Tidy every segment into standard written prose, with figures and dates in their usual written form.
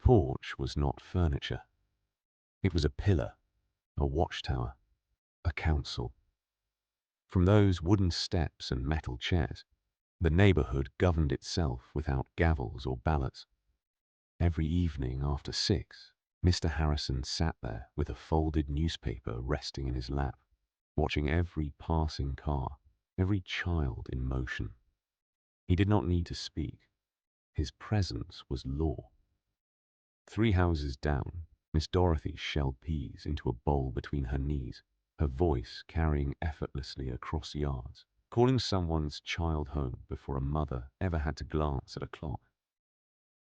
porch was not furniture. It was a pillar, a watchtower, a council. From those wooden steps and metal chairs, the neighborhood governed itself without gavels or ballots. Every evening after 6, Mr. Harrison sat there with a folded newspaper resting in his lap, watching every passing car, every child in motion. He did not need to speak. His presence was law. 3 houses down, Miss Dorothy shelled peas into a bowl between her knees, her voice carrying effortlessly across yards, calling someone's child home before a mother ever had to glance at a clock.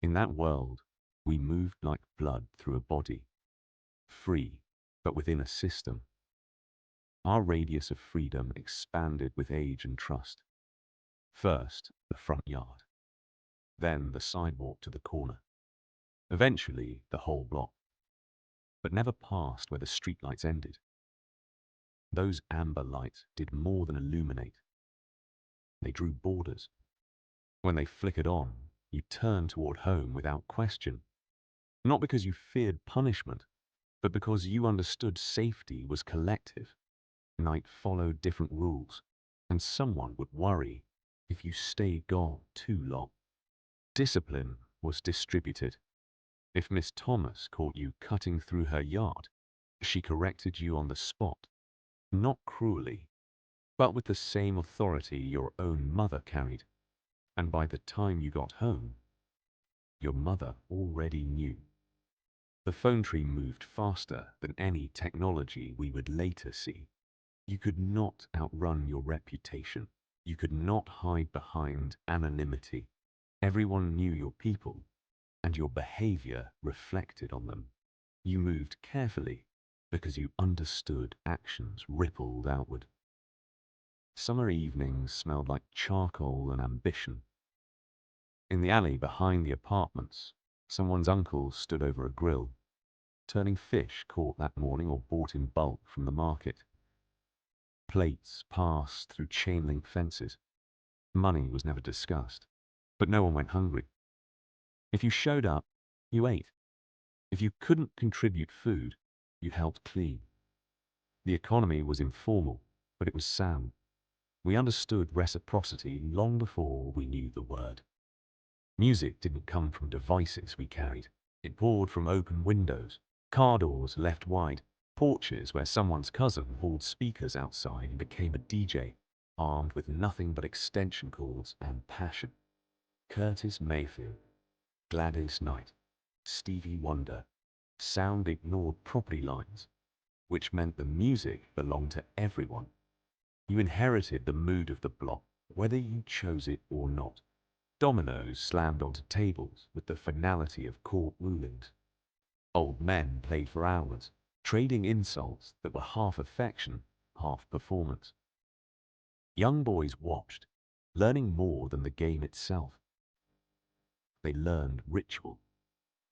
In that world, we moved like blood through a body, free, but within a system. Our radius of freedom expanded with age and trust. First, the front yard, then the sidewalk to the corner, eventually the whole block, but never past where the streetlights ended. Those amber lights did more than illuminate. They drew borders. When they flickered on, you turned toward home without question, not because you feared punishment, but because you understood safety was collective. Night followed different rules, and someone would worry if you stayed gone too long. Discipline was distributed. If Miss Thomas caught you cutting through her yard, she corrected you on the spot, not cruelly, but with the same authority your own mother carried. And by the time you got home, your mother already knew. The phone tree moved faster than any technology we would later see. You could not outrun your reputation. You could not hide behind anonymity. Everyone knew your people, and your behavior reflected on them. You moved carefully because you understood actions rippled outward. Summer evenings smelled like charcoal and ambition. In the alley behind the apartments, someone's uncle stood over a grill, turning fish caught that morning or bought in bulk from the market. Plates passed through chain-link fences. Money was never discussed, but no one went hungry. If you showed up, you ate. If you couldn't contribute food, you helped clean. The economy was informal, but it was sound. We understood reciprocity long before we knew the word. Music didn't come from devices we carried. It poured from open windows, car doors left wide, porches where someone's cousin hauled speakers outside and became a DJ, armed with nothing but extension cords and passion. Curtis Mayfield, Gladys Knight, Stevie Wonder. Sound ignored property lines, which meant the music belonged to everyone. You inherited the mood of the block, whether you chose it or not. Dominoes slammed onto tables with the finality of court rulings. Old men played for hours, trading insults that were half affection, half performance. Young boys watched, learning more than the game itself. They learned ritual,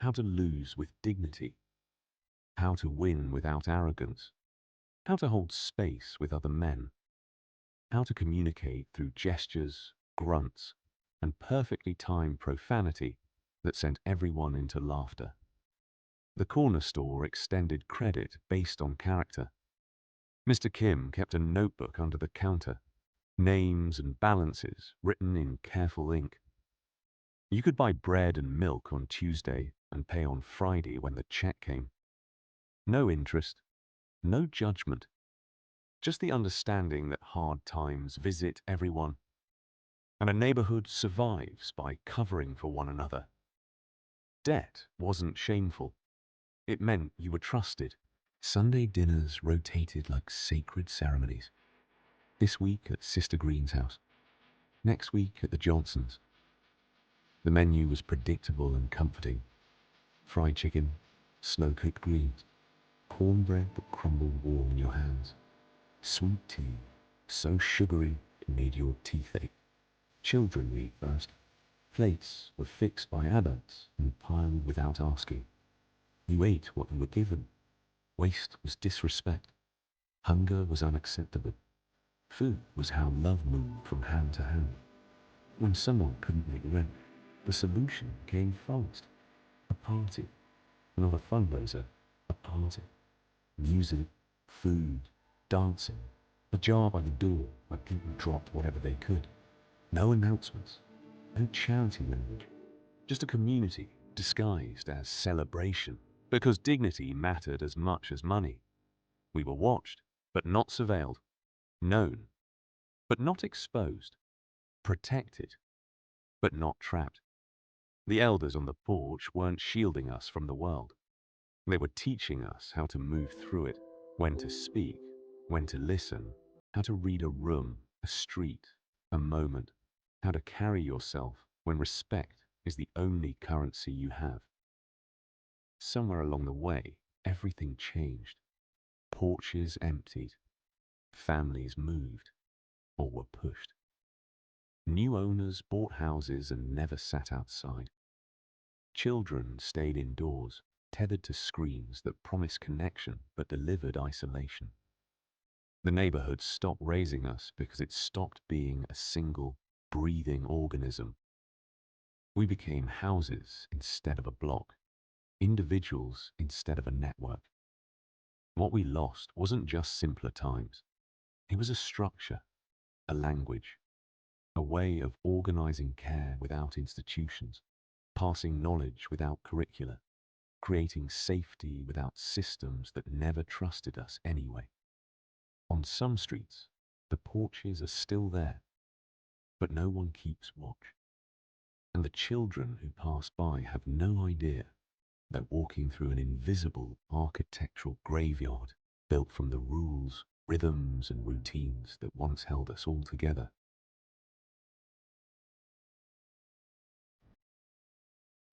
how to lose with dignity, how to win without arrogance, how to hold space with other men, how to communicate through gestures, grunts, and perfectly timed profanity that sent everyone into laughter. The corner store extended credit based on character. Mr. Kim kept a notebook under the counter, names and balances written in careful ink. You could buy bread and milk on Tuesday and pay on Friday when the check came. No interest, no judgment, just the understanding that hard times visit everyone, and a neighborhood survives by covering for one another. Debt wasn't shameful. It meant you were trusted. Sunday dinners rotated like sacred ceremonies. This week at Sister Green's house, next week at the Johnsons'. The menu was predictable and comforting. Fried chicken, slow-cooked greens, cornbread that crumbled warm in your hands, sweet tea, so sugary it made your teeth ache. Children eat first. Plates were fixed by adults and piled without asking. You ate what you were given. Waste was disrespect. Hunger was unacceptable. Food was how love moved from hand to hand. When someone couldn't make rent, the solution came fast. A party. Not a fundraiser. A party. Music, food, dancing. A jar by the door where people dropped whatever they could. No announcements. No charity language. Just a community disguised as celebration. Because dignity mattered as much as money. We were watched, but not surveilled. Known, but not exposed. Protected, but not trapped. The elders on the porch weren't shielding us from the world. They were teaching us how to move through it, when to speak, when to listen, how to read a room, a street, a moment, how to carry yourself when respect is the only currency you have. Somewhere along the way, everything changed. Porches emptied, families moved, or were pushed. New owners bought houses and never sat outside. Children stayed indoors, tethered to screens that promised connection but delivered isolation. The neighborhood stopped raising us because it stopped being a single, breathing organism. We became houses instead of a block, individuals instead of a network. What we lost wasn't just simpler times. It was a structure, a language, a way of organizing care without institutions, passing knowledge without curricula, creating safety without systems that never trusted us anyway. On some streets, the porches are still there, but no one keeps watch. And the children who pass by have no idea they're walking through an invisible architectural graveyard built from the rules, rhythms, and routines that once held us all together.